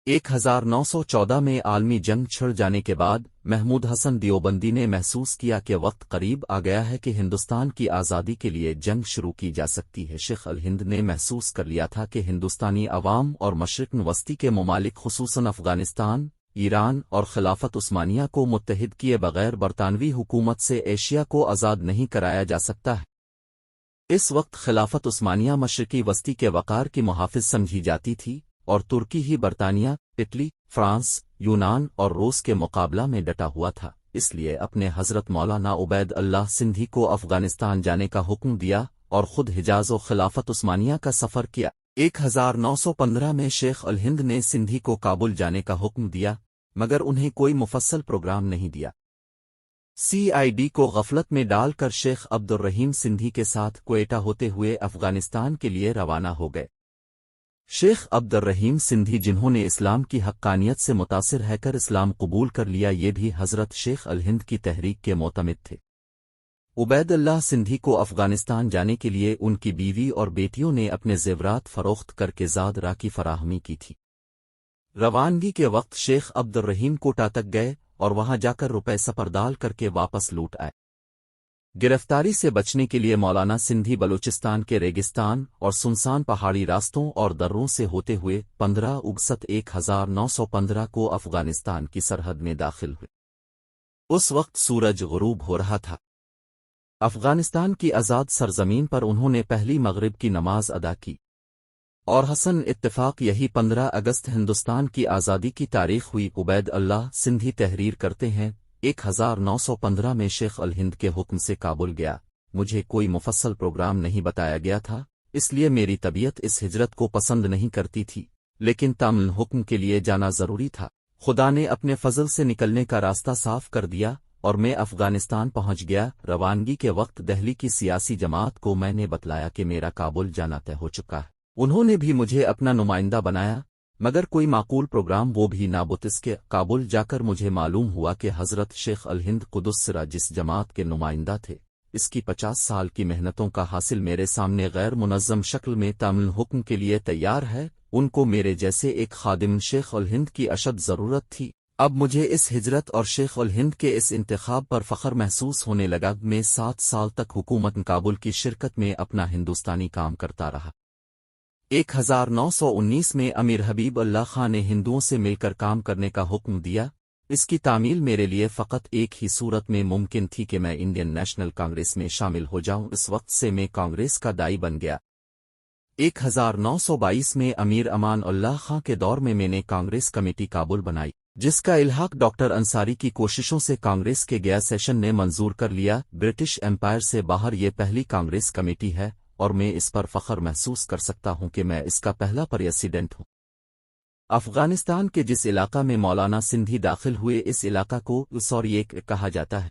1914 में عالमी जंग छिड़ जाने के बाद महमूद हसन दियोबंदी ने महसूस किया कि वक्त करीब आ गया है कि हिंदुस्तान की आज़ादी के लिए जंग शुरू की जा सकती है। शेख अल हिंद ने महसूस कर लिया था कि हिंदुस्तानी अवाम और मशरिक़ वस्ती के ममालिक खुसूसन अफ़गानिस्तान, ईरान और खिलाफत उस्मानिया को मुत्तहिद किए बगैर बरतानवी हुकूमत से एशिया को आज़ाद नहीं कराया जा सकता है। इस वक्त खिलाफत उस्मानिया मशरिकी वस्ती के वक़ार की मुहाफ़िज़ समझी जाती थी और तुर्की ही बरतानिया, इटली, फ्रांस, यूनान और रूस के मुकाबला में डटा हुआ था। इसलिए अपने हज़रत मौलाना उबैद अल्लाह सिंधी को अफ़गानिस्तान जाने का हुक्म दिया और ख़ुद हिजाज़ व खिलाफत उस्मानिया का सफ़र किया। 1915 में शेख अल हिंद ने सिंधी को काबुल जाने का हुक्म दिया, मगर उन्हें कोई मुफस्सल प्रोग्राम नहीं दिया। CID को गफलत में डालकर शेख अब्दुर रहीम सिंधी के साथ क्वेटा होते हुए अफ़गानिस्तान के लिए रवाना हो गए। शेख अब्दुर रहीम सिंधी, जिन्होंने इस्लाम की हक्कानियत से मुतासिर रहकर इस्लाम कबूल कर लिया, ये भी हज़रत शेख अल हिंद की तहरीक के मोतमिद थे। उबैद अल्लाह सिंधी को अफ़गानिस्तान जाने के लिए उनकी बीवी और बेटियों ने अपने ज़ेवरात फ़रोख्त करके ज़ाद राह की फराहमी की थी। रवानगी के वक्त शेख अब्दुर रहीम कोटा तक गए और वहां जाकर रुपए सपरदाल करके वापस लौट आए। गिरफ्तारी से बचने के लिए मौलाना सिंधी बलूचिस्तान के रेगिस्तान और सुनसान पहाड़ी रास्तों और दर्रों से होते हुए 15 अगस्त 1915 को अफ़गानिस्तान की सरहद में दाखिल हुए। उस वक्त सूरज गुरूब हो रहा था। अफ़गानिस्तान की आज़ाद सरजमीन पर उन्होंने पहली मगरिब की नमाज अदा की और हसन इत्तेफाक यही 15 अगस्त हिंदुस्तान की आज़ादी की तारीख हुई। उबैद अल्लाह सिंधी तहरीर करते हैं, 1915 में शेख अल हिंद के हुक्म से काबुल गया। मुझे कोई मुफस्सल प्रोग्राम नहीं बताया गया था, इसलिए मेरी तबीयत इस हिजरत को पसंद नहीं करती थी, लेकिन तामिल हुक्म के लिए जाना ज़रूरी था। खुदा ने अपने फजल से निकलने का रास्ता साफ कर दिया और मैं अफ़गानिस्तान पहुंच गया। रवानगी के वक्त दहली की सियासी जमात को मैंने बतलाया कि मेरा काबुल जाना तय हो चुका है। उन्होंने भी मुझे अपना नुमाइंदा बनाया, मगर कोई माकूल प्रोग्राम वो भी ना। इसके काबुल जाकर मुझे मालूम हुआ कि हज़रत शेख अल हिंद कुदस सिरा जिस जमात के नुमाइंदा थे, इसकी 50 साल की मेहनतों का हासिल मेरे सामने गैर मुनज़्ज़म शक्ल में तामिल हुक्म के लिए तैयार है। उनको मेरे जैसे एक खादिम शेख अल हिंद की अशद ज़रूरत थी। अब मुझे इस हिजरत और शेख अल हिंद के इस इंतखाब पर फ़ख्र महसूस होने लगा। मैं 7 साल तक हुकूमत काबुल की शिरकत में अपना हिंदुस्तानी काम करता रहा। 1919 में अमीर हबीब अल्लाह खां ने हिंदुओं से मिलकर काम करने का हुक्म दिया। इसकी तामील मेरे लिए फ़कत एक ही सूरत में मुमकिन थी कि मैं इंडियन नेशनल कांग्रेस में शामिल हो जाऊं। इस वक्त से मैं कांग्रेस का दाई बन गया। 1922 में अमीर अमान उल्लाह खां के दौर में मैंने कांग्रेस कमेटी काबुल बनाई, जिसका इल्हाक डॉक्टर अंसारी की कोशिशों से कांग्रेस के गया सेशन ने मंजूर कर लिया। ब्रिटिश एम्पायर से बाहर ये पहली कांग्रेस कमेटी है और मैं इस पर फ़ख्र महसूस कर सकता हूं कि मैं इसका पहला प्रेसिडेंट हूं। अफ़गानिस्तान के जिस इलाका में मौलाना सिंधी दाखिल हुए, इस इलाका को उसौरियक कहा जाता है।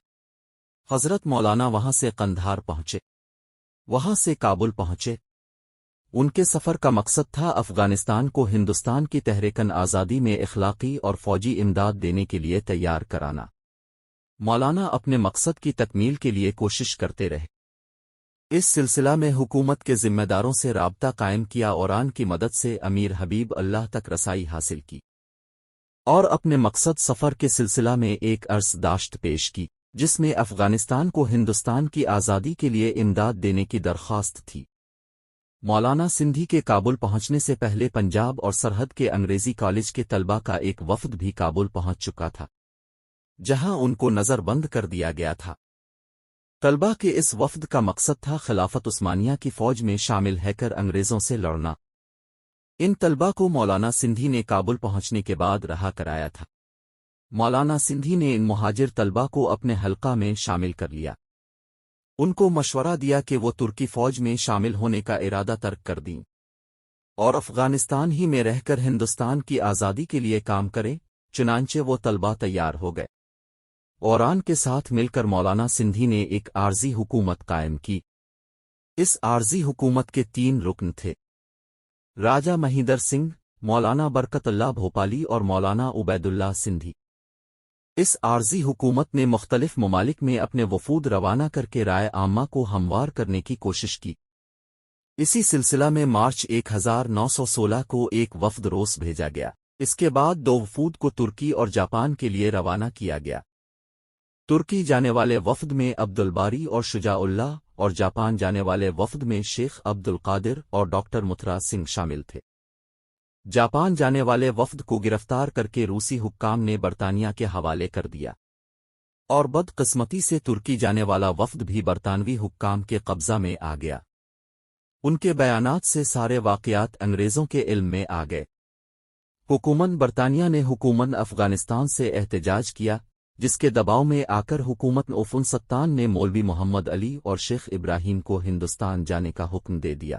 हज़रत मौलाना वहां से कंधार पहुंचे, वहां से काबुल पहुंचे। उनके सफ़र का मकसद था अफ़गानिस्तान को हिंदुस्तान की तहरीकन आज़ादी में इखलाकी और फ़ौजी इमदाद देने के लिए तैयार कराना। मौलाना अपने मकसद की तकमील के लिए कोशिश करते रहे। इस सिलसिला में हुकूमत के ज़िम्मेदारों से राब्ता कायम किया और आन की मदद से अमीर हबीब अल्लाह तक रसाई हासिल की और अपने मकसद सफ़र के सिलसिला में एक अर्ज़दाश्त पेश की, जिसमें अफ़गानिस्तान को हिंदुस्तान की आज़ादी के लिए इमदाद देने की दरख्वास्त थी। मौलाना सिंधी के काबुल पहुंचने से पहले पंजाब और सरहद के अंग्रेज़ी कॉलेज के तलबा का एक वफ़द भी काबुल पहुंच चुका था, जहां उनको नज़रबंद कर दिया गया था। तलबा के इस वफ़द का मकसद था खिलाफत उस्मानिया की फ़ौज में शामिल हैकर अंग्रेज़ों से लड़ना। इन तलबा को मौलाना सिंधी ने काबुल पहुंचने के बाद रहा कराया था। मौलाना सिंधी ने इन मुहाजिर तलबा को अपने हल्का में शामिल कर लिया। उनको मशवरा दिया कि वो तुर्की फ़ौज में शामिल होने का इरादा तर्क कर दें और अफ़गानिस्तान ही में रहकर हिंदुस्तान की आज़ादी के लिए काम करें। चुनांचे वो तलबा तैयार हो गए और आन के साथ मिलकर मौलाना सिंधी ने एक आर्ज़ी हुकूमत कायम की। इस आर्ज़ी हुकूमत के 3 रुकन थे: राजा महींदर सिंह, मौलाना बरकतुल्लाह भोपाली और मौलाना उबैदुल्लाह सिंधी। इस आर्ज़ी हुकूमत ने मुख्तलिफ ममालिक में अपने वफूद रवाना करके राय आम्मा को हमवार करने की कोशिश की। इसी सिलसिला में मार्च 1916 को एक वफ़द रोस भेजा गया। اس کے بعد 2 وفود کو ترکی اور جاپان کے لیے روانہ کیا گیا۔ ترکی جانے والے وفد میں عبد الباری اور شجاع اللہ اور جاپان جانے والے وفد میں شیخ عبد القادر اور ڈاکٹر متھرا سنگھ شامل تھے۔ جاپان جانے والے وفد کو گرفتار کر کے روسی حکام نے برطانیہ کے حوالے کر دیا، اور بدقسمتی سے ترکی جانے والا وفد بھی برطانوی حکام کے قبضہ میں آ گیا۔ ان کے بیانات سے سارے واقعات انگریزوں کے علم میں آ گئے۔ حکومت برطانیہ نے حکومت افغانستان سے احتجاج کیا، جس کے دباؤ میں آ کر حکومت افغانستان نے مولوی محمد علی اور شیخ ابراہیم کو ہندوستان جانے کا حکم دے دیا۔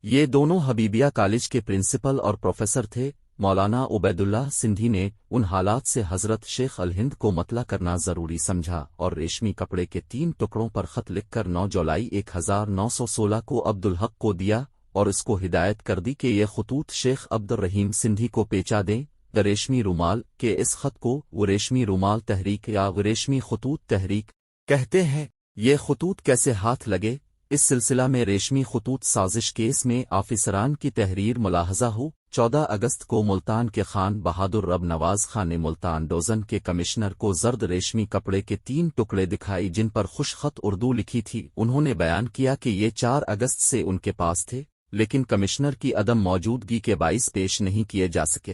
یہ دونوں حبیبیہ کالج کے پرنسپل اور پروفیسر تھے۔ مولانا عبید اللہ سندھی نے ان حالات سے حضرت شیخ الہند کو مطلع کرنا ضروری سمجھا اور ریشمی کپڑے کے 3 ٹکڑوں پر خط لکھ کر 9 جولائی 1916 کو عبدالحق کو دیا اور اس کو ہدایت کر دی کہ یہ خطوط شیخ عبد الرحیم سندھی کو پیچا دیں۔ ریشمی رومال کے اس خط کو وہ ریشمی رومال تحریک یا ریشمی خطوط تحریک کہتے ہیں۔ یہ خطوط کیسے ہاتھ لگے؟ اس سلسلہ میں ریشمی خطوط سازش کیس میں آفیسران کی تحریر ملاحظہ ہو۔ 14 اگست کو ملتان کے خان بہادر رب نواز خان نے ملتان ڈوزن کے کمشنر کو زرد ریشمی کپڑے کے 3 ٹکڑے دکھائی جن پر خوش خط اردو لکھی تھی۔ انہوں نے بیان کیا کہ یہ 4 اگست سے ان کے پاس تھے، لیکن کمشنر کی عدم موجودگی کے باعث پیش نہیں کیے جا سکے۔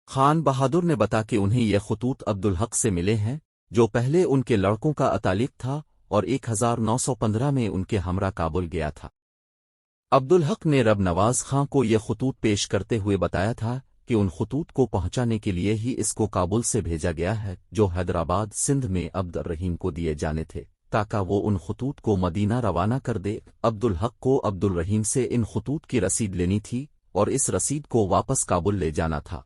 خان بہادر نے بتا کہ انہیں یہ خطوط عبدالحق سے ملے ہیں، جو پہلے ان کے لڑکوں کا اتالق تھا اور 1915 میں ان کے ہمراہ کابل گیا تھا۔ عبدالحق نے رب نواز خان کو یہ خطوط پیش کرتے ہوئے بتایا تھا کہ ان خطوط کو پہنچانے کے لیے ہی اس کو کابل سے بھیجا گیا ہے، جو حیدرآباد سندھ میں عبد الرحیم کو دیے جانے تھے تاکہ وہ ان خطوط کو مدینہ روانہ کر دے۔ عبدالحق کو عبد الرحیم سے ان خطوط کی رسید لینی تھی اور اس رسید کو واپس کابل لے جانا تھا۔